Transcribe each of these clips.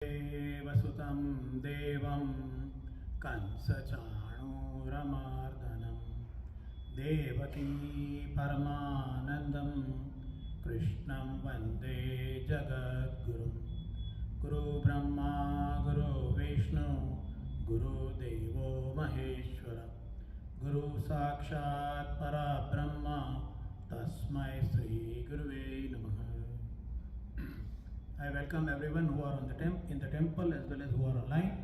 वसुतं देवं कंसचाणूरमर्दनं देवकी परमानन्दं कृष्णं वन्दे जगद्गुरुं गुरुब्रह्मा गुरुविष्णु गुरुदेवो महेश्वर गुरु साक्षात् परब्रह्म तस्मै श्री गुरुवे नमः. I welcome everyone who are on in the temple as well as who are online.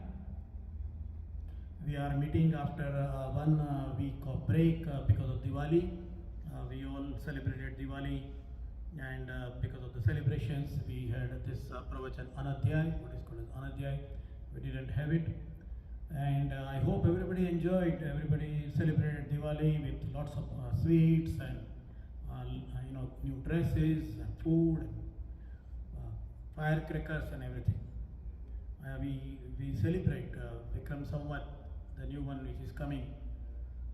We are meeting after 1 week of break because of Diwali. We all celebrated Diwali, and because of the celebrations we had this pravachan Anadhyay, what is called as Anadhyay. We didn't have it, and I hope everybody enjoyed. Everybody celebrated Diwali with lots of sweets and new dresses and food. And firecrackers and everything. We celebrate Vikram Samvat, the new one which is coming.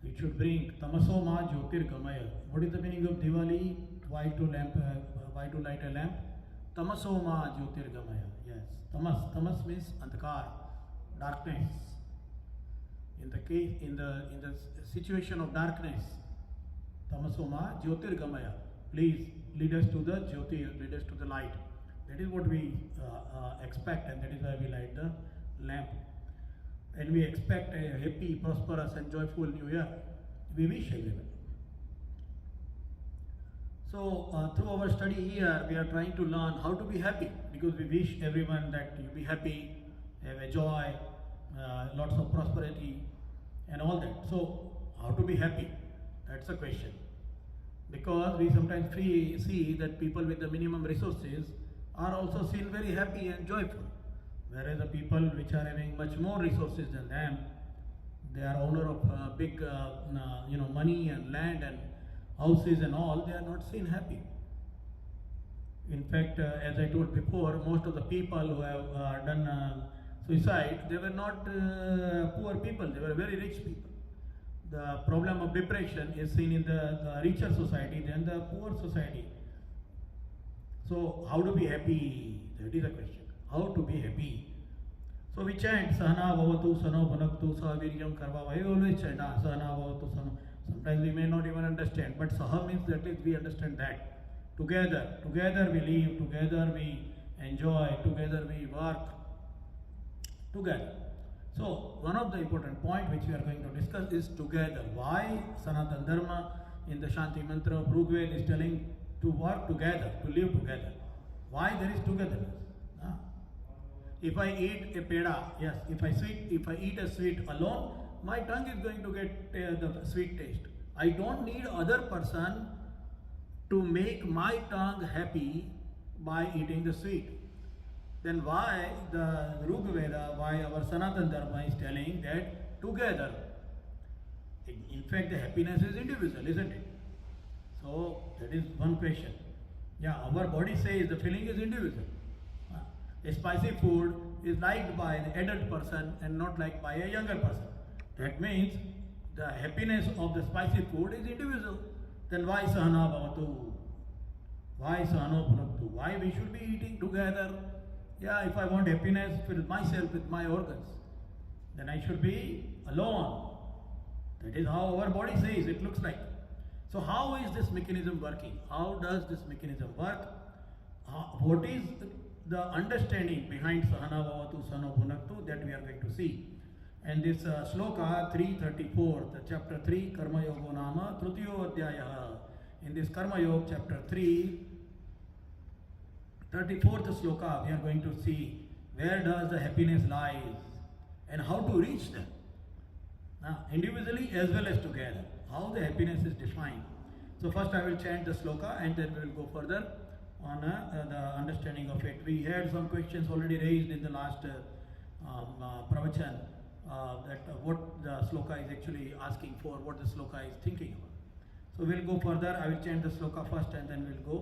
It should bring Tamaso Ma Jyotirgamaya. What is the meaning of Diwali? Why to light a lamp? Tamaso Ma Jyotirgamaya. Yes, Tamas means Andhakar, darkness. In the situation of darkness, Tamaso Ma Jyotirgamaya. Please lead us to the Jyoti, lead us to the light. That is what we expect, and that is why we light the lamp. And we expect a happy, prosperous and joyful new year. We wish everyone. So through our study here, we are trying to learn how to be happy, because we wish everyone that you be happy, have a joy, lots of prosperity and all that. So how to be happy? That's the question. Because we sometimes see that people with the minimum resources are also seen very happy and joyful, whereas the people which are having much more resources than them, they are owner of big money and land and houses and all, they are not seen happy. In fact, as I told before, most of the people who have done suicide, they were not poor people, they were very rich people. The problem of depression is seen in the richer society than the poor society. So, how to be happy? That is the question. How to be happy? So, we chant Sahana Bhavatu Sano Bhunaktu Sahaviryam Karvava. We always chant Sahana Bhavatu Sano. Sometimes we may not even understand, but Saha means that is we understand that. Together we live, together we enjoy, together we work, together. So, one of the important points which we are going to discuss is together. Why Sanatana Dharma in the Shanti Mantra of Bhagwad is telling to work together, to live together. Why there is togetherness? If I eat a peda, yes, if I eat a sweet alone, my tongue is going to get the sweet taste. I don't need other person to make my tongue happy by eating the sweet. Then why the Rigveda, why our Sanatana Dharma is telling that together? In fact, the happiness is individual, isn't it? So that is one question. Yeah, our body says the feeling is individual. A spicy food is liked by the adult person and not liked by a younger person. That means the happiness of the spicy food is individual. Then why Sahana Bhavatu? Why Sahano Bhunaktu? Why we should be eating together? Yeah, if I want happiness with myself, with my organs, then I should be alone. That is how our body says it looks like. So how is this mechanism working? How does this mechanism work? What is the understanding behind Sahana Bhavatu Sano Bhunaktu that we are going to see? And this shloka 334, the chapter 3, Karma Yoga Nama, Trutiyo Adhyaya. In this Karma Yoga chapter 3, 34th shloka, we are going to see where does the happiness lies and how to reach them. Now, individually as well as together, how the happiness is defined. So first I will chant the shloka and then we will go further on the understanding of it. We had some questions already raised in the last pravachan that what the shloka is actually asking for, what the shloka is thinking about. So we will go further. I will chant the shloka first and then we will go.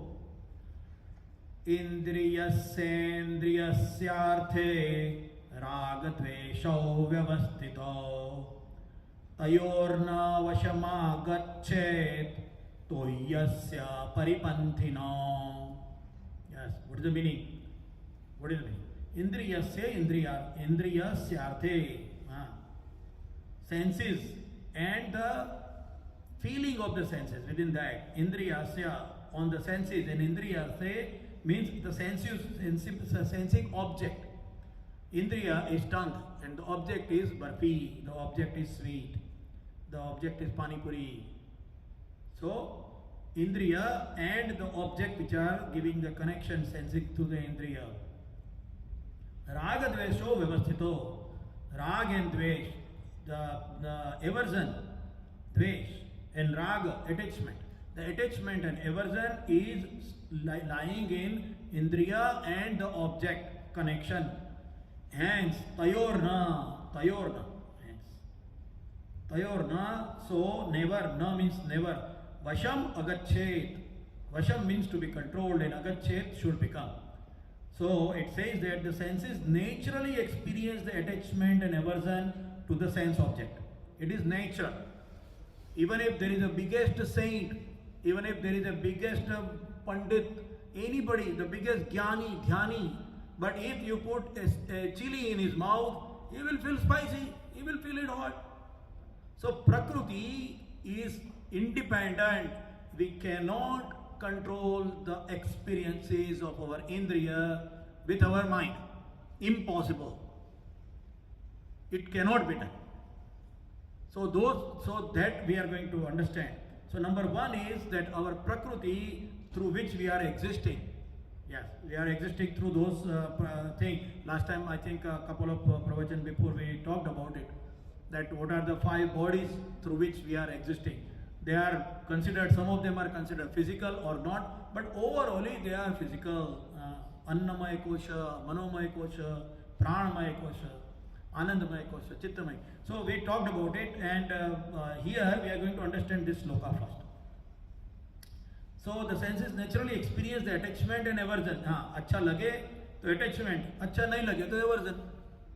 Indriyasyendriyasyarthe ragatveshau vyavastito Tayorna vashamagachet toyasya paripanthino. Yes, what is the meaning? What is the meaning? Indriyasya indriyasyarthe. Senses and the feeling of the senses within that. Indriyasya on the senses, and indriyasya means the sensing object. Indriya is tongue and the object is barfi, the object is sweet, the object is pani puri. So Indriya and the object which are giving the connection sensing to the Indriya. Raga dvesho vyavasthito. Rag and dvesh, the aversion, dvesh, and raga, attachment. The attachment and aversion is lying in Indriya and the object connection. Hence, tayorna, hence. Tayorna, so never, na means never. Vasham agachet. Vasham means to be controlled and agachet should become. So it says that the senses naturally experience the attachment and aversion to the sense object. It is nature. Even if there is a biggest saint, even if there is a biggest pandit, anybody, the biggest jnani, dhyani, but if you put a chili in his mouth, he will feel spicy, he will feel it hot. So Prakriti is independent. We cannot control the experiences of our Indriya with our mind. Impossible. It cannot be done. So that we are going to understand. So number one is that our Prakriti through which we are existing. Yes, we are existing through those things. Last time I think a couple of pravachan before we talked about it. That what are the 5 bodies through which we are existing. They are considered, some of them are considered physical or not, but overall they are physical. Annamaya kosha, manomaya kosha, pranamaya kosha, anandamaya kosha, chittamaya. So we talked about it, and here we are going to understand this shloka first. So the senses naturally experience the attachment and aversion. अच्छा लगे तो attachment, अच्छा नहीं लगे तो aversion.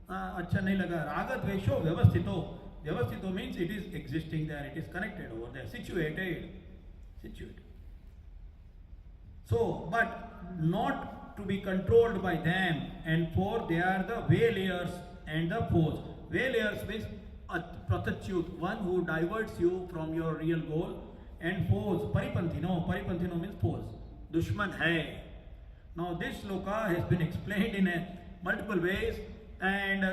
अच्छा नहीं लगा. राग द्वेषो व्यवस्थितो. Vyavasthito means it is existing there, it is connected over there, situated. So, but not to be controlled by them, and for they are the waylayers and the foes. Waylayers means pratachyut, one who diverts you from your real goal, and foes, paripantino means foes. Dushman hai. Now this shloka has been explained in multiple ways. And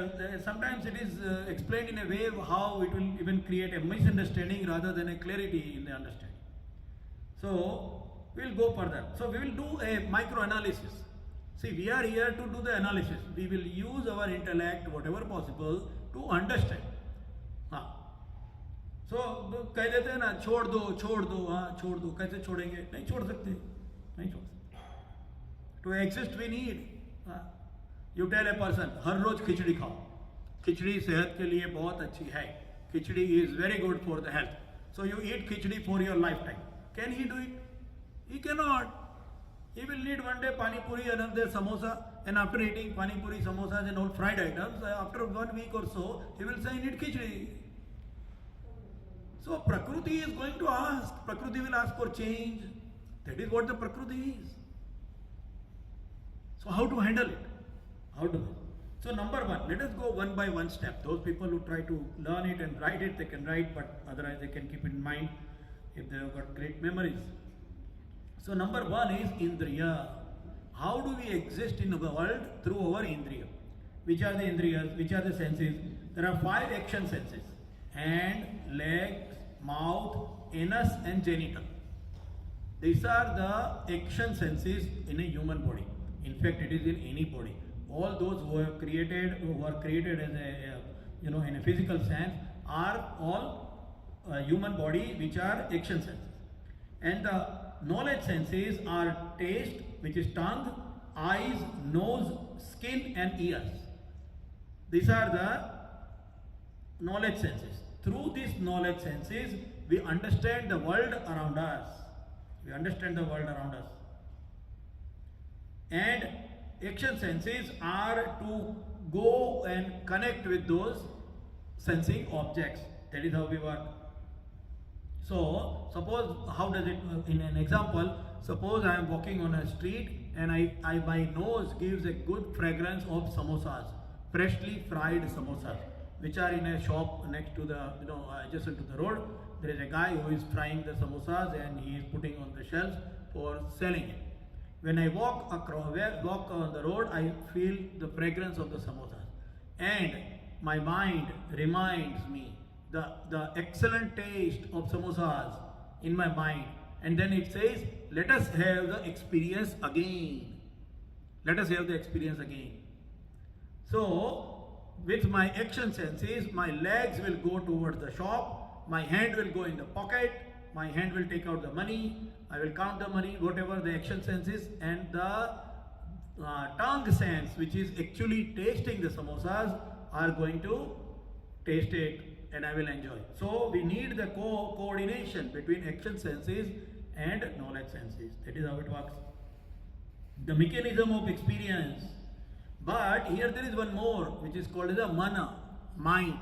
sometimes it is explained in a way of how it will even create a misunderstanding rather than a clarity in the understanding. So we will go further. So we will do a micro-analysis. See, we are here to do the analysis. We will use our intellect, whatever possible, to understand. So कह देते हैं ना, छोड़ दो, कैसे छोड़ेंगे? नहीं छोड़ सकते. To exist we need. You tell a person, हर रोज खिचड़ी खाओ. खिचड़ी सेहत के लिए बहुत अच्छी है. Khichdi is very good for the health. So you eat khichdi for your lifetime. Can he do it? He cannot. He will need one day pani puri, another samosa, and after eating pani puri, samosas and all fried items, after 1 week or so, he will say, I need khichdi. So Prakriti is going to ask. Prakriti will ask for change. That is what the Prakriti is. So how to handle it? So number one, let us go one by one step. Those people who try to learn it and write it, they can write, but otherwise they can keep it in mind if they have got great memories. So number one is Indriya. How do we exist in the world? Through our Indriya. Which are the Indriyas? Which are the senses? There are 5 action senses. Hand, legs, mouth, anus and genital. These are the action senses in a human body. In fact, it is in any body. All those who were created as a in a physical sense are all human body, which are action senses. And the knowledge senses are taste, which is tongue, eyes, nose, skin and ears. These are the knowledge senses. Through these knowledge senses, we understand the world around us. And action senses are to go and connect with those sensing objects. That is how we work. So, suppose, how does it, in an example, suppose I am walking on a street and my nose gives a good fragrance of samosas, freshly fried samosas, which are in a shop next to the, adjacent to the road. There is a guy who is frying the samosas and he is putting on the shelves for selling it. When I walk on the road, I feel the fragrance of the samosas, and my mind reminds me the excellent taste of samosas in my mind, and then it says, let us have the experience again. Let us have the experience again. So, with my action senses, my legs will go towards the shop, my hand will go in the pocket, my hand will take out the money, I will count the money, whatever the action sense is, and the tongue sense, which is actually tasting the samosas, are going to taste it, and I will enjoy. So we need the coordination between action senses and knowledge senses. That is how it works. The mechanism of experience. But here there is one more, which is called as a mana, mind.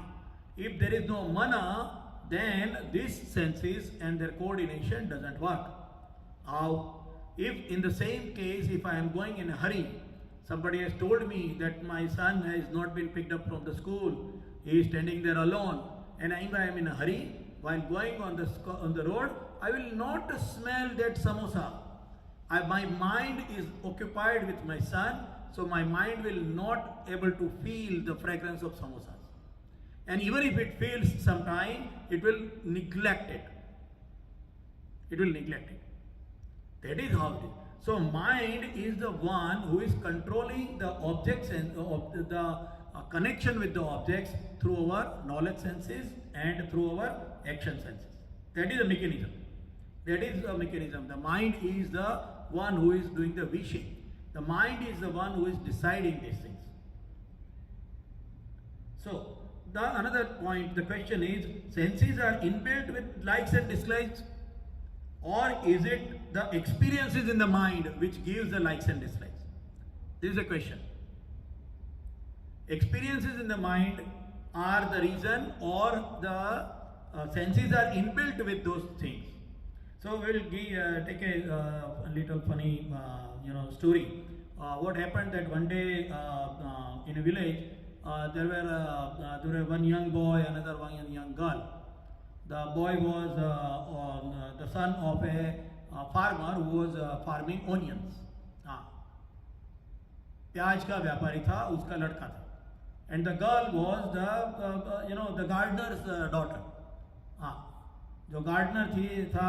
If there is no mana, then these senses and their coordination doesn't work. How? If in the same case, if I am going in a hurry, somebody has told me that my son has not been picked up from the school, he is standing there alone, and I am in a hurry, while going on the road, I will not smell that samosa. My mind is occupied with my son, so my mind will not able to feel the fragrance of samosas. And even if it feels sometime, it will neglect it. It will neglect it. That is how it is. So mind is the one who is controlling the objects and the connection with the objects through our knowledge senses and through our action senses. That is the mechanism. That is the mechanism. The mind is the one who is doing the wishing. The mind is the one who is deciding these things. So, another point, the question is, senses are inbuilt with likes and dislikes, or is it the experiences in the mind which gives the likes and dislikes? This is the question. Experiences in the mind are the reason, or the senses are inbuilt with those things. So we'll take a little funny story. What happened that one day in a village, there were one young boy, another one young girl. The boy was the son of a farmer who was farming onions. प्याज का व्यापारी था, उसका लड़का था. And the girl was the gardener's daughter. जो gardener था,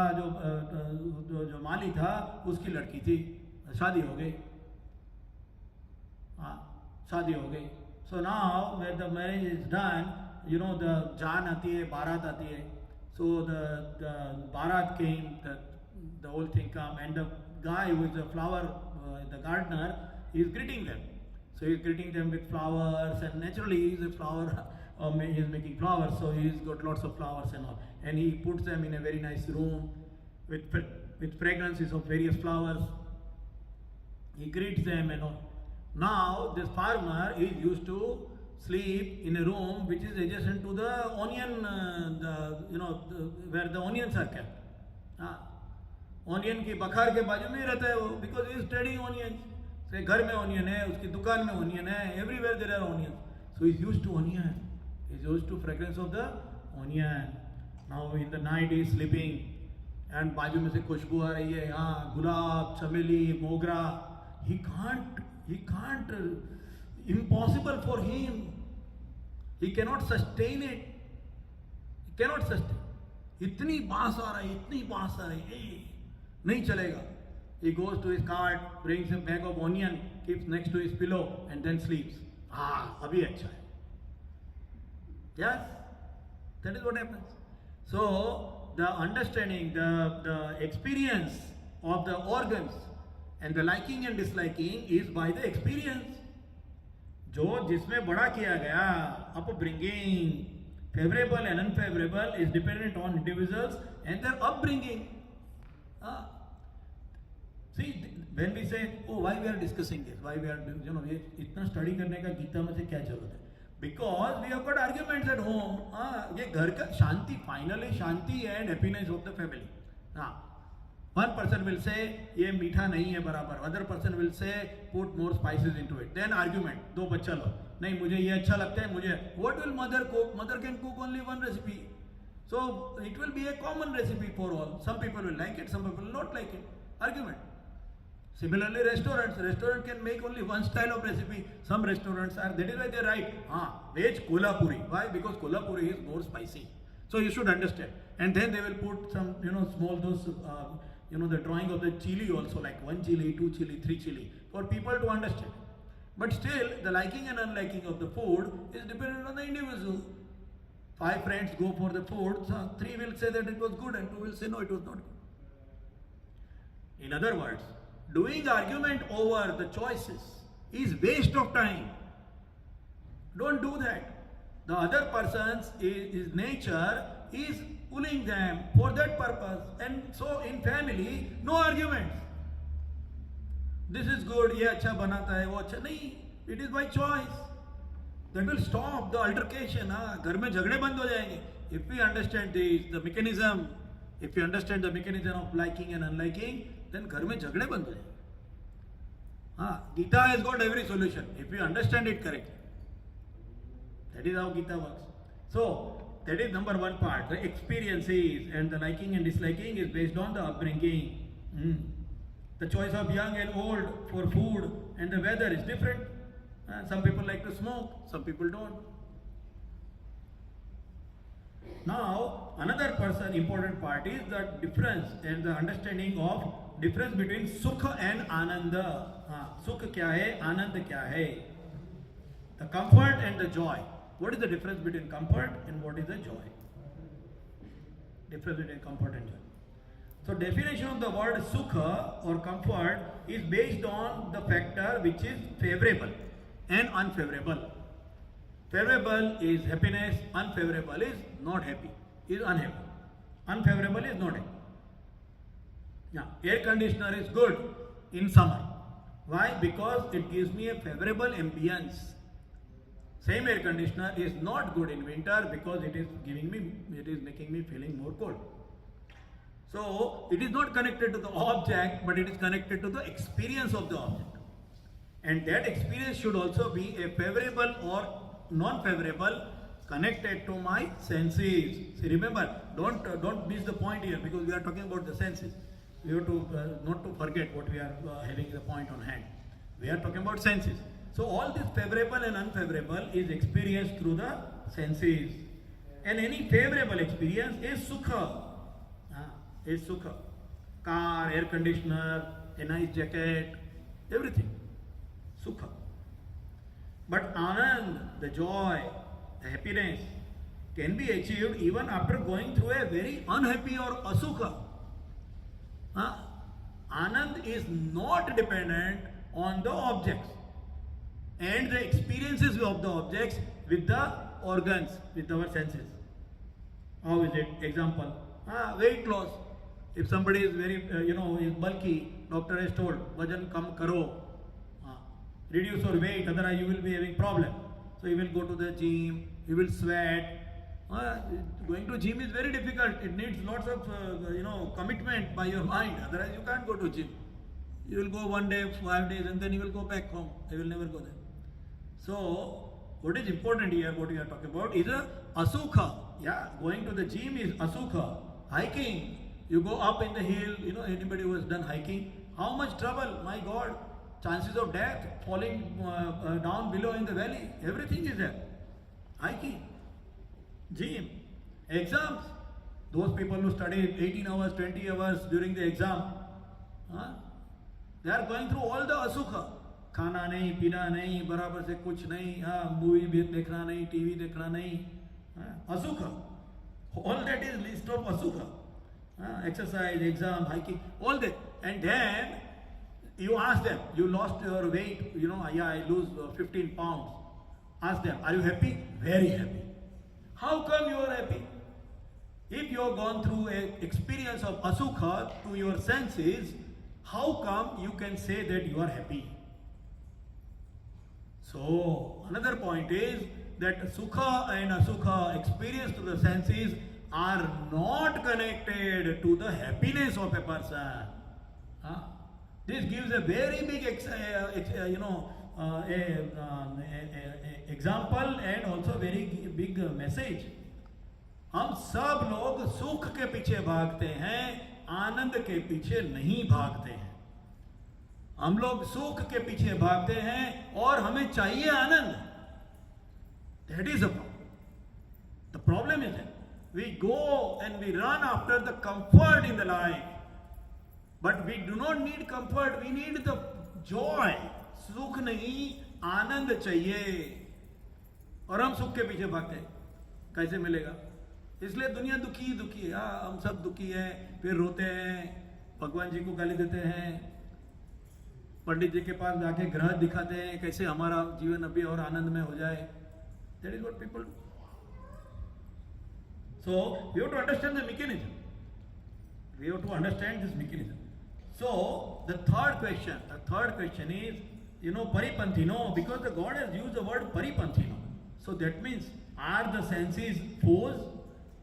जो माली था, उसकी लड़की थी. शादी हो गई. शादी हो गई. So now when the marriage is done, the jaan aati hai, barat aati hai. So the barat came, the whole thing come, and the guy who is the flower, the gardener, he is greeting them. So he is greeting them with flowers, and naturally he is a flower, he is making flowers, so he has got lots of flowers and all. And he puts them in a very nice room with fragrances of various flowers. He greets them and all. Now this farmer is used to sleep in a room which is adjacent to the onion, where the onions are kept. Onion की बखार के बाजू में रहता है वो, because he is trading onions. से घर में onion है, उसकी दुकान में onion है, everywhere there are onions. So he is used to onion. He is used to fragrance of the onion. Now in the night he is sleeping, and बाजू में से खुशबू आ रही है, गुलाब, चमेली, मोगरा. He can't, impossible for him. He cannot sustain it. He cannot sustain. इतनी बांस आ रही, नहीं चलेगा. He goes to his cart, brings a bag of onion, keeps next to his pillow, and then sleeps. अभी अच्छा है. Yes, that is what happens. So the understanding, the experience of the organs and the liking and disliking is by the experience. जो जिसमें बड़ा किया गया, upbringing, favorable and unfavorable, is dependent on individuals and their upbringing. See, when we say, why we are discussing this, why we are, इतना study करने का गीता में से क्या जरूरत है? Because we have got arguments at home. ये घर का शांति, finally Shanti and happiness of the family. One person will say, ये मीठा नहीं है बराबर. Other person will say, put more spices into it. Then argument. दो बच्चा लो. नहीं मुझे ये अच्छा लगता है मुझे. What will mother cook? Mother can cook only one recipe. So it will be a common recipe for all. Some people will like it, some people will not like it. Argument. Similarly, restaurant can make only one style of recipe. Some restaurants are, that is why they write, veg kolhapuri. Why? Because kolhapuri is more spicy. So you should understand. And then they will put some, small those, the drawing of the chili also, like 1 chili, 2 chili, 3 chili, for people to understand. But still, the liking and unliking of the food is dependent on the individual. 5 friends go for the food, so 3 will say that it was good and 2 will say no, it was not good. In other words, doing argument over the choices is waste of time. Don't do that. The other person's his nature is pulling them for that purpose. And so in family, no arguments. This is good, ye acha banata hai, wo acha nahi. It is by choice. That will stop the altercation. Ghar mein jhagde band ho jayenge. If we understand the mechanism, if you understand the mechanism of liking and unliking, then ghar mein jhagde band ho jayenge. Gita has got every solution if you understand it correctly. That is how Gita works. So, that is number one part. The experiences and the liking and disliking is based on the upbringing. The choice of young and old for food and the weather is different. Some people like to smoke, some people don't. Now, another important part is the difference and the understanding of difference between sukha and ananda. Sukha kya hai, ananda kya hai? The comfort and the joy. What is the difference between comfort and what is the joy? Difference between comfort and joy. So definition of the word sukha or comfort is based on the factor which is favorable and unfavorable. Favorable is happiness, unfavorable is not happy, is unhappy. Unfavorable is not happy. Now, air conditioner is good in summer. Why? Because it gives me a favorable ambience. Same air conditioner is not good in winter because it is making me feeling more cold. So it is not connected to the object, but it is connected to the experience of the object. And that experience should also be a favorable or non-favorable connected to my senses. See, remember, don't miss the point here because we are talking about the senses. We have to not to forget what we are having the point on hand. We are talking about senses. So all this favorable and unfavorable is experienced through the senses. And any favorable experience is sukha. Is sukha. Car, air conditioner, a nice jacket, everything. Sukha. But anand, the joy, the happiness can be achieved even after going through a very unhappy or asukha. Anand is not dependent on the objects and the experiences of the objects with the organs, with our senses. How is it? Example, weight loss. If somebody is very, is bulky, doctor has told, vajan kam karo, reduce your weight, otherwise you will be having problem. So you will go to the gym, you will sweat. Going to gym is very difficult. It needs lots of, commitment by your mind. Otherwise you can't go to gym. You will go 1 day, 5 days, and then you will go back home. You will never go there. So, what is important here, what we are talking about, is a asukha. Yeah, going to the gym is asukha. Hiking, you go up in the hill, anybody who has done hiking, how much trouble, my God, chances of death, falling down below in the valley, everything is there. Hiking, gym, exams, those people who study 18 hours, 20 hours during the exam, they are going through all the asukha. खाना नहीं, पीना नहीं, बराबर से कुछ नहीं, movie भी देखना नहीं, टीवी देखना नहीं, asukha. All that is list of asukha. Exercise, exam, hiking, all that. And then you ask them, you lost your weight, I lose 15 pounds. Ask them, are you happy? Very happy. How come you are happy? If you have gone through an experience of asukha to your senses, how come you can say that you are happy? So, another point is that sukha and asukha experience to the senses are not connected to the happiness of a person. This gives a very big example and also very big message. हम सब लोग सुख के पीछे भागते हैं, आनंद के पीछे नहीं भागते हैं. हम लोग सुख के पीछे भागते हैं और हमें चाहिए आनंद. That is the problem. The problem is that we go and we run after the comfort in the life, but we do not need comfort. We need the joy. सुख नहीं, आनंद चाहिए. और हम सुख के पीछे भागते हैं. कैसे मिलेगा? इसलिए दुनिया दुखी दुखी है. हम सब दुखी हैं, फिर रोते हैं, भगवान जी को गाली देते हैं, पंडित जी के पास जाके ग्रह दिखाते हैं कैसे हमारा जीवन अभी और आनंद में हो जाए. That is what people do. So we have to understand the mechanism. We have to understand this mechanism. So the third question is, paripanthino, because the God has used the word paripanthino. So that means, are the senses foes?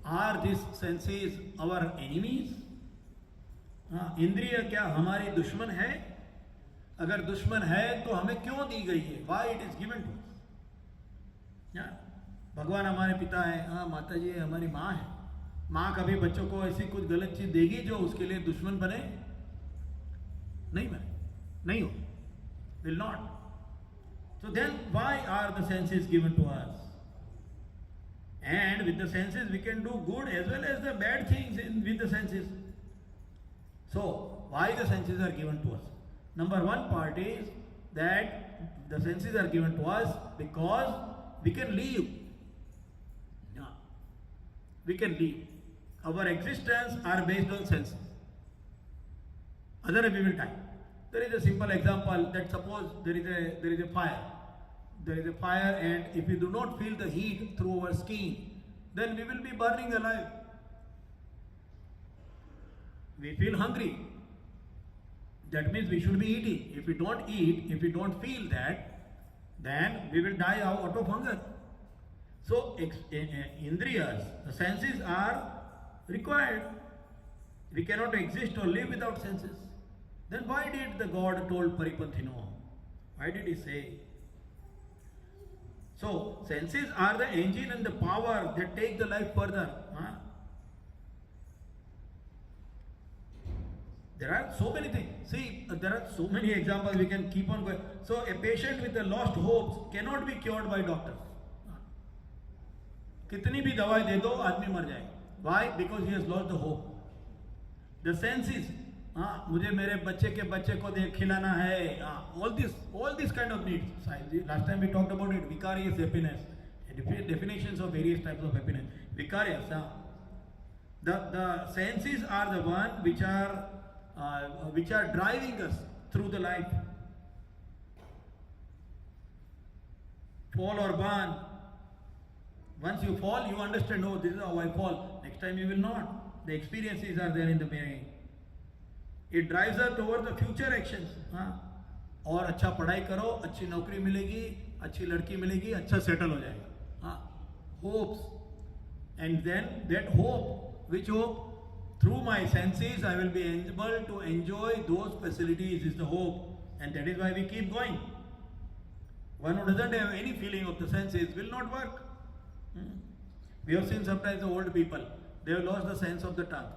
Are these senses our enemies? इंद्रिय क्या हमारी दुश्मन है? अगर दुश्मन है तो हमें क्यों दी गई है? Why it is given to us? भगवान हमारे पिता है, माता जी हमारी माँ है. माँ कभी बच्चों को ऐसी कुछ गलत चीज देगी जो उसके लिए दुश्मन बने? नहीं बने, नहीं हो, will not. So then why are the senses given to us? And with the senses we can do good as well as the bad things with the senses. So why the senses are given to us? Number one part is that the senses are given to us because we can live. We can live. Our existence are based on senses. Otherwise we will die. There is a simple example that suppose there is a fire. There is a fire, and if we do not feel the heat through our skin, then we will be burning alive. We feel hungry. That means we should be eating. If we don't eat, if we don't feel that, then we will die out of hunger. So, indriyas, the senses are required. We cannot exist or live without senses. Then why did the God told Paripanthino? Why did he say? So, senses are the engine and the power that take the life further. There are so many things. See, there are so many examples we can keep on going. So, a patient with the lost hopes cannot be cured by doctors. कितनी भी दवाई दे दो आदमी मर जाएगा. Why? Because he has lost the hope. The senses, मुझे मेरे बच्चे के बच्चे को खिलाना है. All these kind of needs. Last time we talked about it. Vicarious happiness. Definitions of various types of happiness. Vicarious. The senses are the one which are driving us through the life. Fall or burn. Once you fall, you understand, oh, this is how I fall. Next time you will not. The experiences are there in the beginning. It drives us toward the future actions. और अच्छा पढ़ाई करो, अच्छी नौकरी मिलेगी, अच्छी लड़की मिलेगी, अच्छा सेटल हो जाएगा. Hopes. And then that hope, which hope? Through my senses I will be able to enjoy those facilities is the hope. And that is why we keep going. One who doesn't have any feeling of the senses will not work. We have seen sometimes the old people, they have lost the sense of the tongue.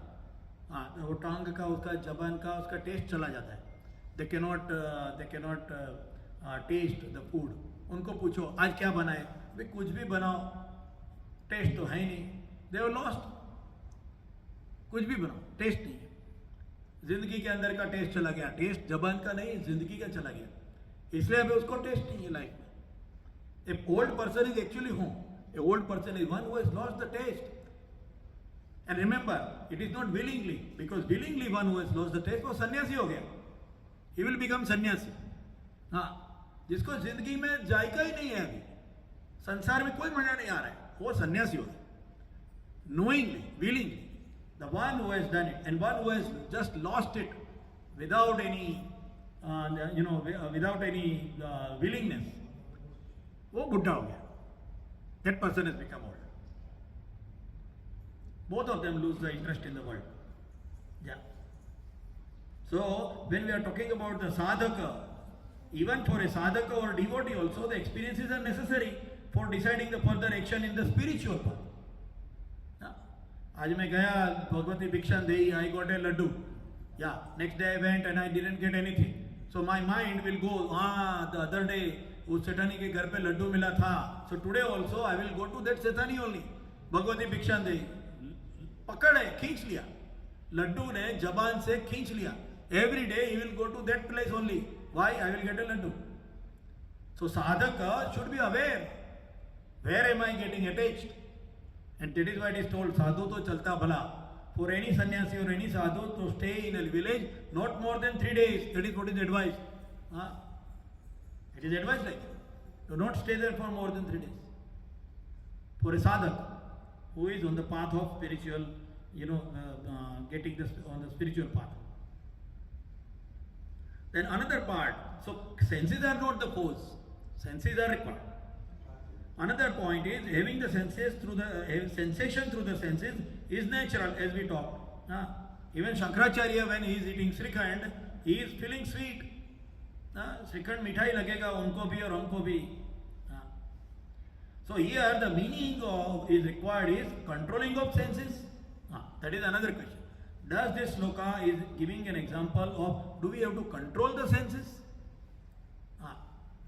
वो tongue का, उसका जबान का, उसका taste चला जाता है. They cannot taste the food. उनको पूछो आज क्या बनाए? वे कुछ भी बनाओ, taste तो है ही नहीं. They have lost. कुछ भी बनाओ, taste नहीं है. जिंदगी के अंदर का taste चला गया. Taste जबान का नहीं, जिंदगी का चला गया. इसलिए अभी उसको taste नहीं है life में. A old person is actually home. A old person is one who has lost the taste. And remember, it is not willingly, because willingly one who has lost the taste, वो सन्यासी हो गया. He will become सन्यासी. जिसको जिंदगी में जायका ही नहीं है अभी, संसार में कोई मजा नहीं आ रहा है, वो सन्यासी हो गया. Knowingly, willingly, the one who has done it, and one who has just lost it without any, without any willingness, वो बुढ़ा हो गया. That person has become old. Both of them lose the interest in the world. Yeah. So when we are talking about the sadhaka, even for a sadhaka or devotee also, the experiences are necessary for deciding the further action in the spiritual path. Yeah. आज मैं गया भगवती भिक्षान देई, I got a laddu. Yeah. Next day I went and I didn't get anything. So my mind will go, the other day उस सेठानी के घर पे लड्डू मिला था. So today also I will go to that Sethani only. Bhagwati भिक्षान देई. पकड़ है, खींच लिया. लड्डू ने जबान से खींच लिया. Every day he will go to that place only. Why? I will get a laddu. So sadhaka should be aware. Where am I getting attached? And that is why it is told, sadhu to chalta bhala. For any sannyasi or any sadhu to stay in a village not more than 3 days. That is what is advised. It is advised like that. Do not stay there for more than 3 days. For a sadhak who is on the path of spiritual, getting this on the spiritual path. Then another part, so senses are not the cause, senses are required. Another point is having the senses through the sensation through the senses is natural, as we talked. Even Shankaracharya, when he is eating Shrikhand, he is feeling sweet. Shrikhand mithai lagega unko bhi aur humko bhi. So here the meaning of is required is controlling of senses. That is another question. Does this shloka is giving an example of, do we have to control the senses?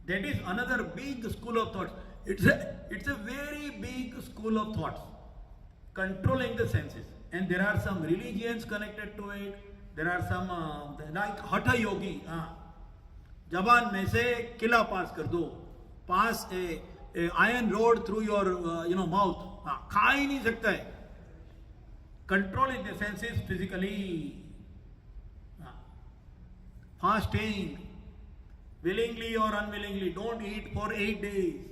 That is another big school of thoughts. It's a very big school of thoughts. Controlling the senses. And there are some religions connected to it. There are some like Hatha Yogi. Jaban mein se kila pass kar do. Pass a iron rod through your mouth. खा ही नहीं सकता है. Controlling the senses physically. Fasting, willingly or unwillingly, don't eat for 8 days.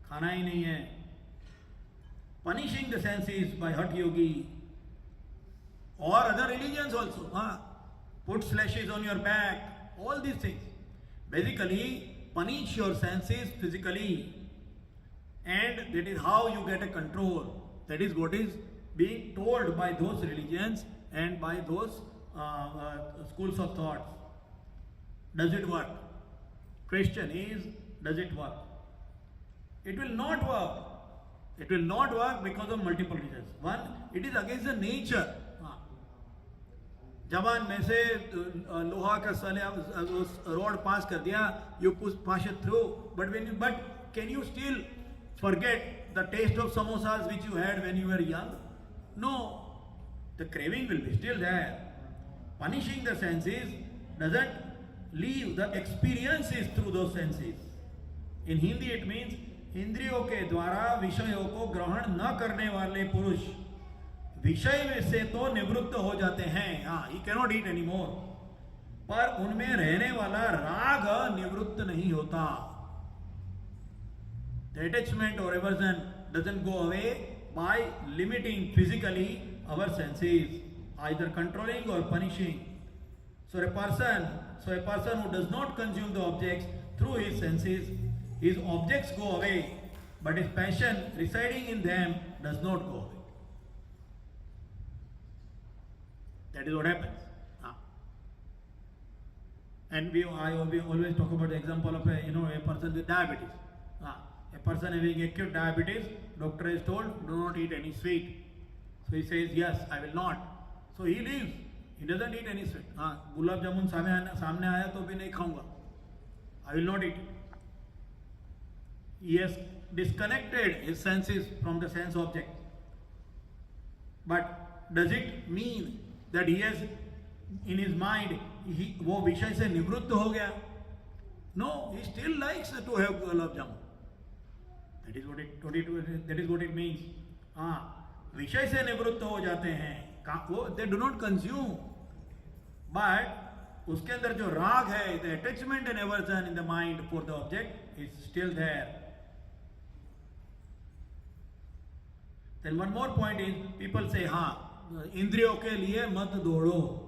खाना ही नहीं है. Punishing the senses by Hatha Yogi or other religions also. Put slashes on your back. All these things. Basically, punish your senses physically. And that is how you get a control. That is what is being told by those religions and by those schools of thought. Does it work? Question is, does it work? It will not work. It will not work because of multiple reasons. One, it is against the nature. जबान में से लोहा का rod pass कर दिया, you push it through. But can you still forget the taste of samosas which you had when you were young? No. The craving will be still there. Punishing the senses doesn't leave the experiences through those senses. In Hindi it means इंद्रियों के द्वारा विषयों को ग्रहण न करने वाले पुरुष विषय में से तो निवृत्त हो जाते हैं. He cannot eat anymore. पर उनमें रहने वाला राग निवृत्त नहीं होता. The attachment or aversion doesn't go away by limiting physically our senses, either controlling or punishing. So a person who does not consume the objects through his senses, his objects go away, but his passion residing in them does not go away. That is what happens. And we always talk about the example of a person with diabetes. A person having acute diabetes, doctor is told, do not eat any sweet. So he says, yes, I will not. So he leaves. He doesn't eat any sweet. Gulab jamun सामने आया तो भी नहीं खाऊंगा. I will not eat. He has disconnected his senses from the sense object. But does it mean that he has in his mind वो विषय से निवृत्त हो गया? No, he still likes to have gulab jamun. That is what it means. विषय से निवृत्त हो जाते हैं. They do not consume. But उसके अंदर जो राग है, the attachment and aversion in the mind for the object is still there. Then one more point is, people say, इंद्रियों के लिए मत दौड़ो.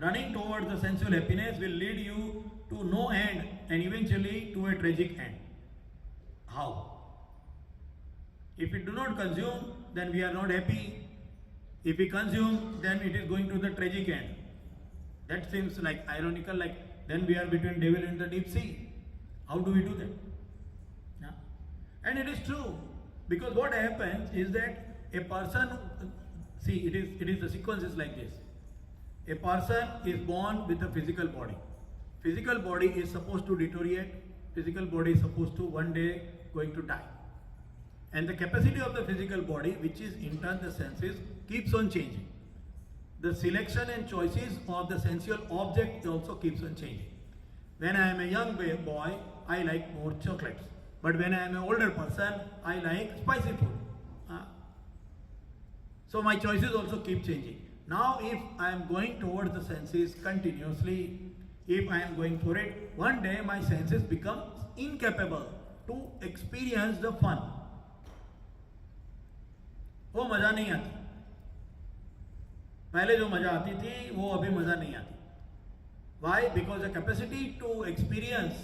Running towards the sensual happiness will lead you to no end and eventually to a tragic end. How? If we do not consume, then we are not happy. If we consume, then it is going to the tragic end. That seems like ironical, like then we are between devil and the deep sea. How do we do that? Yeah. And it is true, because what happens is that a person, see, it is the sequence is like this. A person is born with a physical body. Physical body is supposed to deteriorate. Physical body is supposed to one day going to die. And the capacity of the physical body, which is in turn the senses, keeps on changing. The selection and choices of the sensual object also keeps on changing. When I am a young boy, I like more chocolates. But when I am an older person, I like spicy food. So my choices also keep changing. Now if I am going towards the senses continuously, if I am going for it, one day my senses become incapable to experience the fun. वो मजा नहीं आती. पहले जो मजा आती थी वो अभी मजा नहीं आती. Why? Because the capacity to experience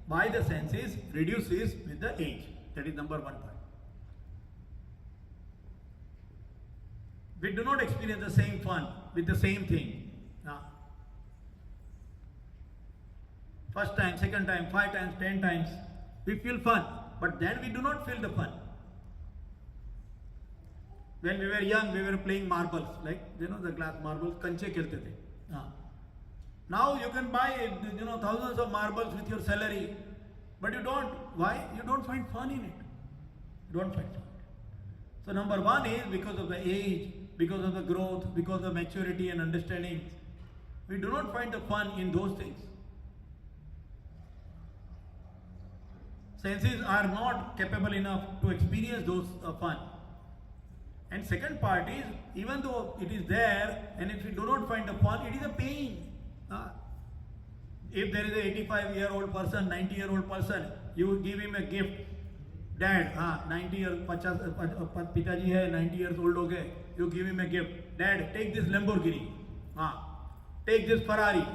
by the senses reduces with the age. That is number one point. We do not experience the same fun with the same thing. First time, second time, 5 times, 10 times, we feel fun. But then we do not feel the fun. When we were young, we were playing marbles, like, the glass marbles, kanche khelte the. Now you can buy, thousands of marbles with your salary, but you don't. Why? You don't find fun in it. You don't find fun. So number one is because of the age, because of the growth, because of maturity and understanding, we do not find the fun in those things. Senses are not capable enough to experience those fun. And second part is, even though it is there, and if you do not find the fun, it is a pain. If there is a 85-year-old person, 90-year-old person, you give him a gift. Dad, 90 years, Pitaji hai, 90 years old ho gaye, you give him a gift. Dad, take this Lamborghini. Take this Ferrari.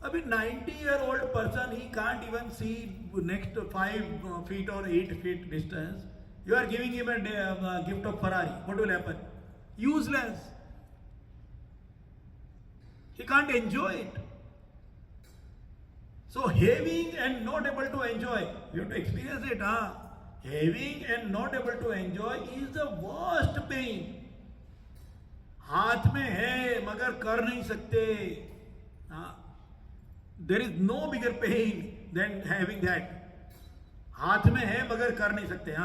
A 90-year-old person, he can't even see next 5 feet or 8 feet distance. You are giving him a gift of Ferrari. What will happen? Useless. He can't enjoy it. So having and not able to enjoy, you have to experience it. Having and not able to enjoy is the worst pain. हाथ में है मगर कर नहीं सकते. There is no bigger pain than having that. हाथ में है मगर कर नहीं सकते.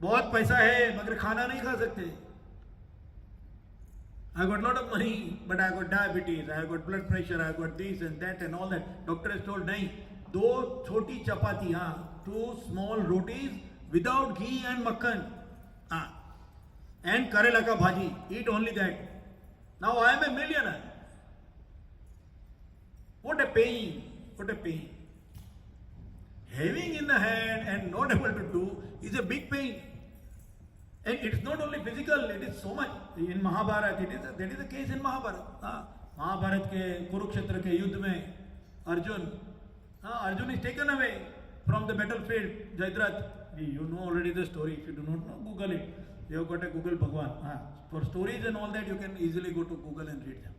बहुत पैसा है मगर खाना नहीं खा सकते. I got lot of money, but I got diabetes, I got blood pressure, I got this and that and all that. Doctor has told, नहीं, 2 छोटी चपाती, 2 small rotis without ghee and makhan, and karela ka bhaji. Eat only that. Now I am a millionaire. What a pain! What a pain! Having in the hand and not able to do is a big pain. And it's not only physical, it is so much. In Mahabharata, that is the case in Mahabharata. Mahabharata ke Kurukshetra ke युद्ध में Arjun is taken away from the battlefield. Jayadratha, you know already the story. If you do not know, Google it. You have got a Google Bhagwad. For stories and all that, you can easily go to Google and read them.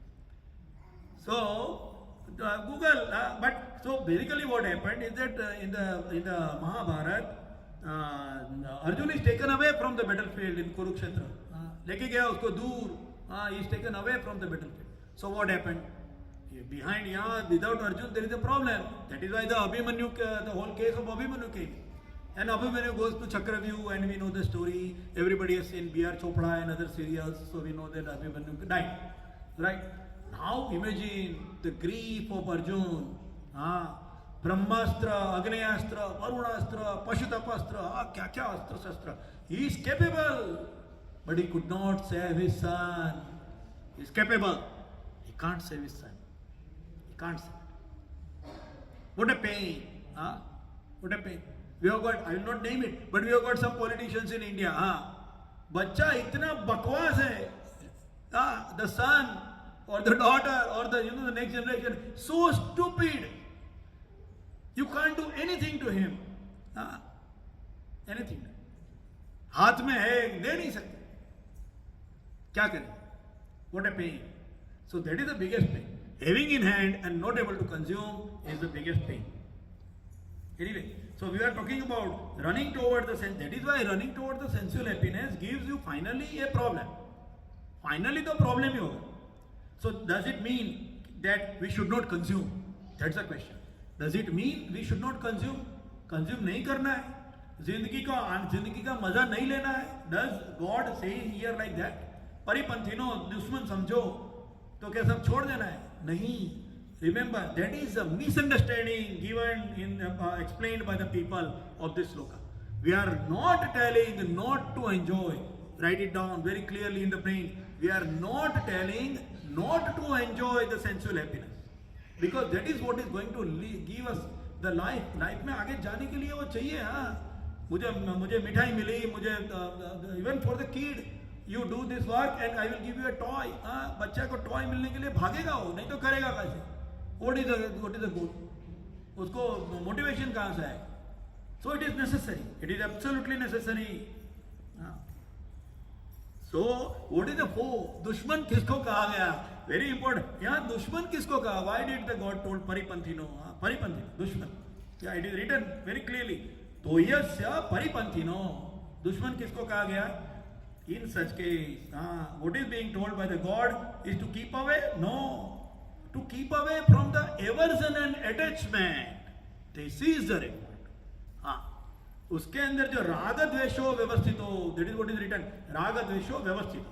So Google, but so basically what happened is that in the Mahabharata, Arjun is taken away from the battlefield in Kurukshetra. लेके गया उसको दूर. He is taken away from the battlefield. So what happened? Behind without Arjun there is a problem. That is why the whole case of Abhimanyu came. And Abhimanyu goes to Chakravyuh, and we know the story. Everybody has seen B.R. Chopra and other serials, so we know that Abhimanyu died. Right? Now imagine the grief of Arjun. Brahmastra, Agnyastra, Varunastra, Pashutapastra, kya astra shastra. He is capable, but he could not save his son. He is capable. He can't save his son. He can't save it. What a pain. What a pain. We have got, I will not name it, but we have got some politicians in India. Bachcha itna bakwas hai. The son or the daughter or the next generation, so stupid. You can't do anything to him. Anything. हाथ में है, दे नहीं सकते, क्या करें? What a pain. So that is the biggest pain. Having in hand and not able to consume is the biggest pain. Anyway, so we are talking about running toward the sense. That is why running toward the sensual happiness gives you finally a problem. Finally the problem is over. So does it mean that we should not consume? That's the question. Does it mean we should not consume? Consume नहीं करना है, जिंदगी का मजा नहीं लेना है. Does God say here like that? परिपंथिनो दुश्मन समझो तो क्या सब छोड़ देना है? नहीं. Remember, that is a misunderstanding given in explained by the people of this shloka. We are not telling not to enjoy. Write it down very clearly in the brain. We are not telling not to enjoy the sensual happiness, because that is what is going to give us the life. Life में आगे जाने के लिए वो चाहिए. हाँ, मुझे मिठाई मिली, मुझे even for the kid, you do this work and I will give you a toy. हाँ, बच्चा को टॉय मिलने के लिए भागेगा वो, नहीं तो करेगा कैसे? What is the goal? उसको मोटिवेशन कहाँ से है? So it is necessary. It is absolutely necessary. So what is the foe? दुश्मन किसको कहा गया? Very important. यहाँ दुश्मन किसको कहा? Why did the God told परिपंथिनो? परिपंथिनो दुश्मन. Yeah, it is written very clearly. तो यस्य परिपंथिनो. दुश्मन किसको कहा गया? In such case, what is being told by the God is to keep away? No. To keep away from the aversion and attachment. This is the report. उसके अंदर जो राग द्वेषो व्यवस्थित हो, that is what is written, राग द्वेषो व्यवस्थित.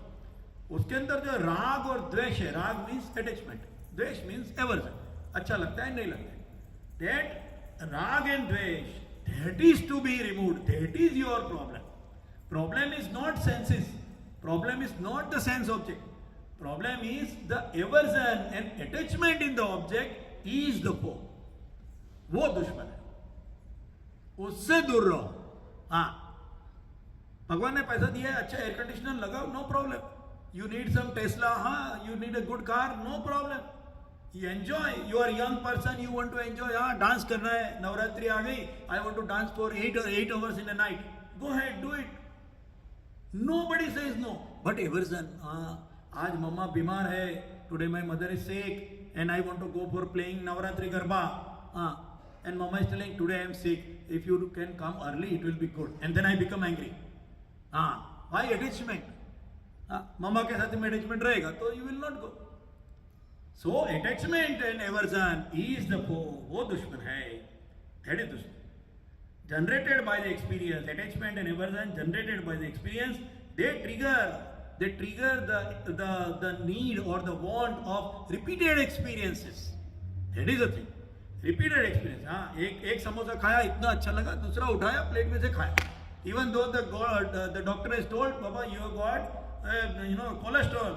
उसके अंदर जो राग और द्वेष है, राग मीन्स अटैचमेंट, द्वेष मीन्स एवर्जन, अच्छा लगता है नहीं लगता है, that raga and dvesha, that is to be removed. That is your problem. Problem is not senses, problem is not the sense object, problem is the aversion and attachment in the object is the foe. वो दुश्मन है, उससे दूर रहो. हाँ, भगवान ने पैसा दिया है, अच्छा एयर कंडीशनर लगाओ, no problem. You need some Tesla, हाँ, you need a good car, no problem. You enjoy, you are young person, you want to enjoy. हाँ, डांस करना है, नवरात्रि आ गई, I want to dance for 8 hours in a night, go head, do it. Nobody says no. But aversion, हाँ, आज मम्मा बीमार है, today my mother is sick and I want to go for playing Navratri garba. हाँ, and mama is telling today I am sick, if you can come early it will be good, and then I become angry. Why attachment? Mama के साथ में attachment रहेगा तो you will not go. So attachment and aversion is the foe. वो दुश्मन है, that is दुश्मन. Generated by the experience, attachment and aversion generated by the experience, they trigger the need or the want of repeated experiences. That is the thing. Repeated experience. हाँ, एक समोसा खाया, इतना अच्छा लगा, दूसरा उठाया, प्लेट में से खाया. Even though the doctor has told, baba you have got cholesterol,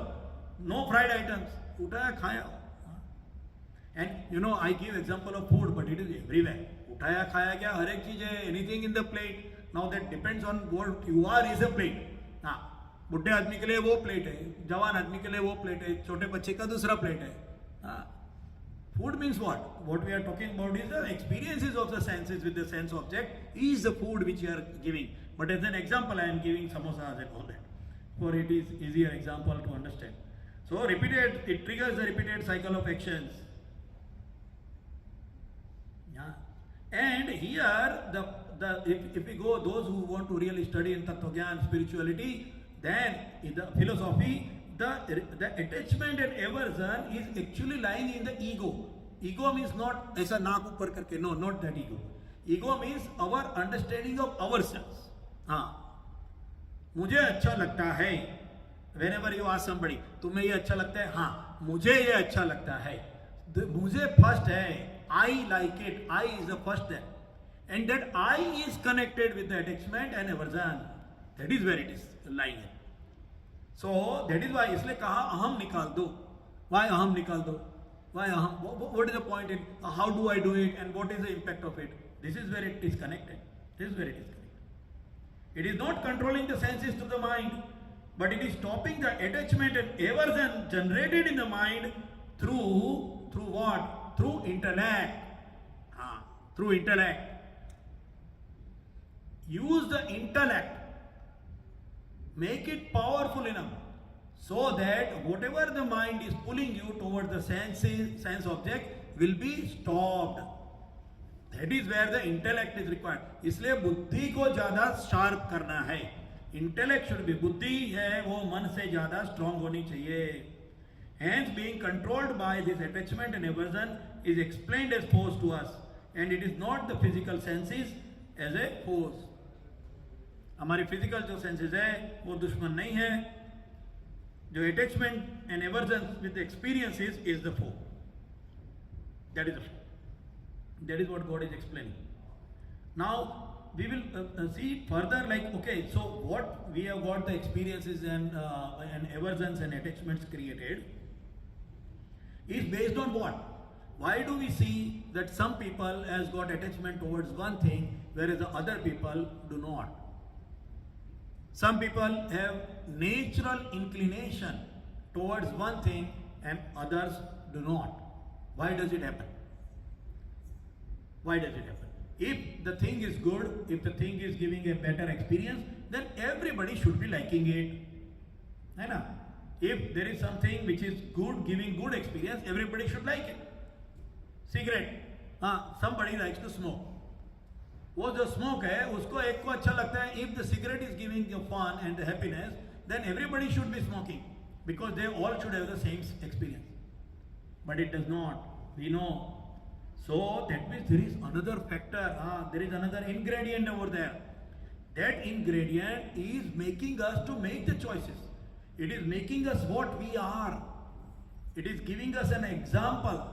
no fried items, उठाया खाया. And I give example of food, but it is everywhere. उठाया खाया क्या, हर एक चीज है, anything in the plate. Now that depends on what you are is a plate. हाँ, बुढ़े आदमी के लिए वो प्लेट है, जवान आदमी के लिए वो प्लेट है, छोटे बच्चे का दूसरा प्लेट है. हाँ, food means what? What we are talking about is the experiences of the senses with the sense object is the food which you are giving. But as an example, I am giving samosas and all that, for it is easier example to understand. So it triggers the repeated cycle of actions. Yeah. And here if we go, those who want to really study in Tattva Gyan, spirituality, then in the philosophy, the attachment and aversion is actually lying in the ego. Ego means not ऐसा नाक ऊपर करके, no, not that ego. Ego means our understanding of ourselves. हाँ, मुझे अच्छा लगता है. Whenever you ask somebody, तुम्हें ये अच्छा लगता है? हाँ, मुझे ये अच्छा लगता है. मुझे first है, I like it. I is the first there, and that I is connected with the attachment and aversion. That is where it is lying. So that is why इसलिए कहा अहम निकाल दो. Why अहम निकाल दो? Why अहम? What is the point in how do I do it and what is the impact of it? This is where it is connected. This is where it is connected. It is not controlling the senses to the mind, but it is stopping the attachment and aversion generated in the mind through what? Through intellect. Through intellect. Use the intellect Make it powerful enough so that whatever the mind is pulling you towards the sense object will be stopped. That is where the intellect is required. इसलिए बुद्धि को ज़्यादा sharp करना है. Intellect should be, बुद्धि है वो मन से ज़्यादा strong होनी चाहिए. Hence, being controlled by this attachment and aversion is explained as force to us, and it is not the physical senses as a force. हमारी physical जो senses है वो दुश्मन नहीं है. जो attachment and aversion with the experiences is the foe. That is the foe. That is what God is explaining. Now we will see further. Like, okay, so what we have got the experiences and aversions and attachments created is based on what? Why do we see that some people has got attachment towards one thing, whereas the other people do not? Some people have natural inclination towards one thing and others do not. Why does it happen? Why does it happen? If the thing is good, if the thing is giving a better experience, then everybody should be liking it. है ना? If there is something which is good, giving good experience, everybody should like it. Cigarette, somebody likes to smoke. वो जो smoke है, उसको एक को अच्छा लगता है. If the cigarette is giving you fun and the happiness, then everybody should be smoking because they all should have the same experience. But it does not. We know. So that means there is another factor. There is another ingredient over there. That ingredient is making us to make the choices. It is making us what we are. It is giving us an example.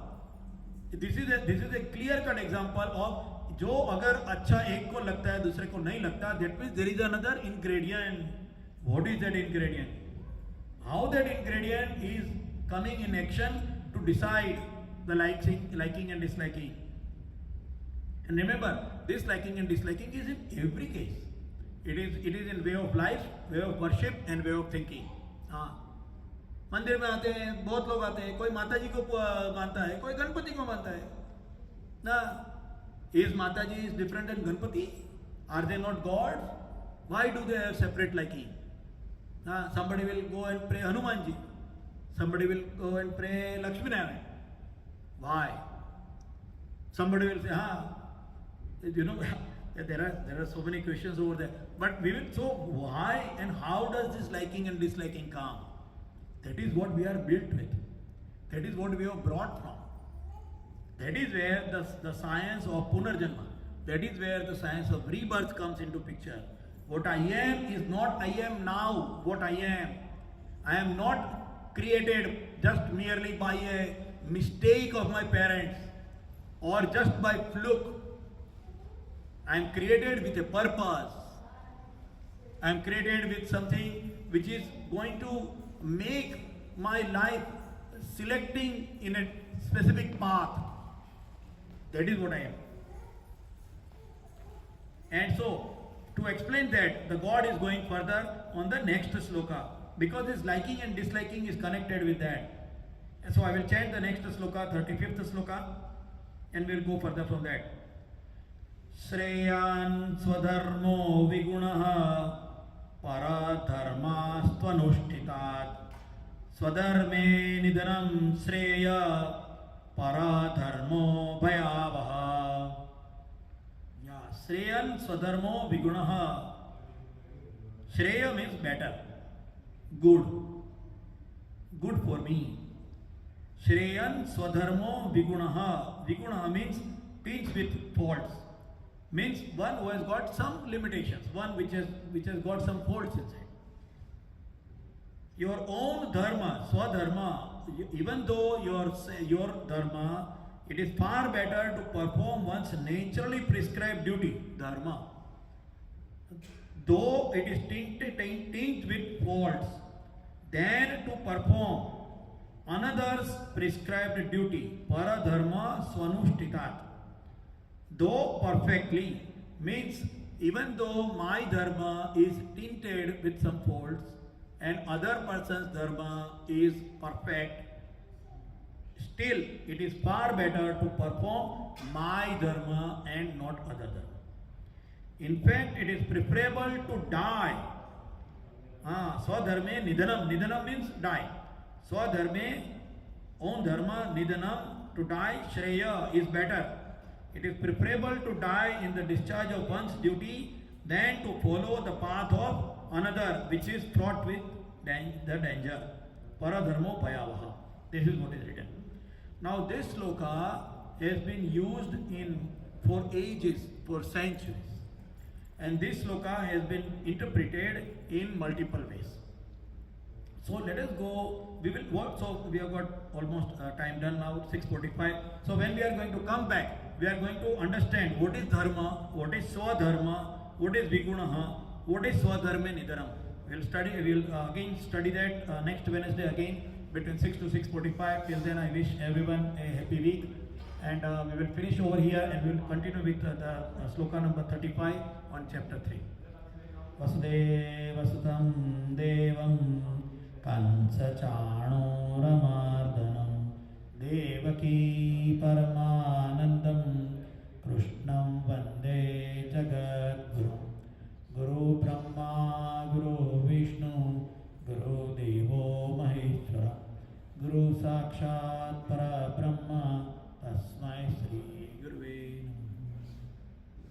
This is a clear-cut example of जो अगर अच्छा एक को लगता है दूसरे को नहीं लगता. That means there is another ingredient. What is that ingredient? How that ingredient is coming in action to decide the liking and disliking. And remember, this liking and disliking is in every case. It is in way of life, way of worship and way of thinking. मंदिर में आते हैं, बहुत लोग आते हैं, कोई माता जी को मानता है, कोई गणपति को मानता है ना. Is Mataji is different than Ganpati? Are they not gods? Why do they have separate liking? Somebody will go and pray Hanumanji. Somebody will go and pray Lakshmi Narayan. Why? Somebody will say, there are so many questions over there. But we will, so why and how does this liking and disliking come? That is what we are built with. That is what we are brought from. That is where the science of Punarjanma, that is where the science of rebirth comes into picture. What I am is not I am now what I am. I am not created just merely by a mistake of my parents or just by fluke. I am created with a purpose. I am created with something which is going to make my life selecting in a specific path. That is what I am. And so, to explain that, the God is going further on the next shloka, because this liking and disliking is connected with that. And so I will chant the next shloka, 35th shloka, and we will go further from that. Shreyan swadharmo vigunaha paradharma stvanushtitat swadharme nidanam shreya paradharmo bhayavaha. Shreyan swadharmo vigunaha. Shreya means better, good, good for me. Shreyan swadharmo vigunaha. Vigunaha means tinged with faults. Means one who has got some limitations, one which has got some faults inside. Your own dharma, swadharma, even though your dharma, it is far better to perform one's naturally prescribed duty, dharma, though it is tinged with faults, than to perform another's prescribed duty, paradharma swanushtitat. Though perfectly, means even though my dharma is tinted with some faults and other person's dharma is perfect, still it is far better to perform my dharma and not other dharma. In fact, it is preferable to die Swadharme Nidanam. Nidanam means die. Swadharme, own dharma, Nidanam, to die, Shreya is better. It is preferable to die in the discharge of one's duty than to follow the path of another which is fraught with the danger. Paradharmo Bhayavaha. This is what is written. Now this shloka has been used for ages, for centuries. And this shloka has been interpreted in multiple ways. So let us go, we have got almost time done now, 6:45. So when we are going to come back, we are going to understand what is dharma, what is swadharma, what is vigunaha, what is swadharme nidaram. We will again study that next Wednesday again between 6 to 6:45. Till then I wish everyone a happy week. And we will finish over here and we will continue with the shloka number 35 on chapter 3. Vasudevasutam devam Kansachanoramardanam Devaki Paramanandam Krishnam Vande Jagadguru. Guru Brahma Guru Vishnu Guru Devo Maheshwara Guru Sakshat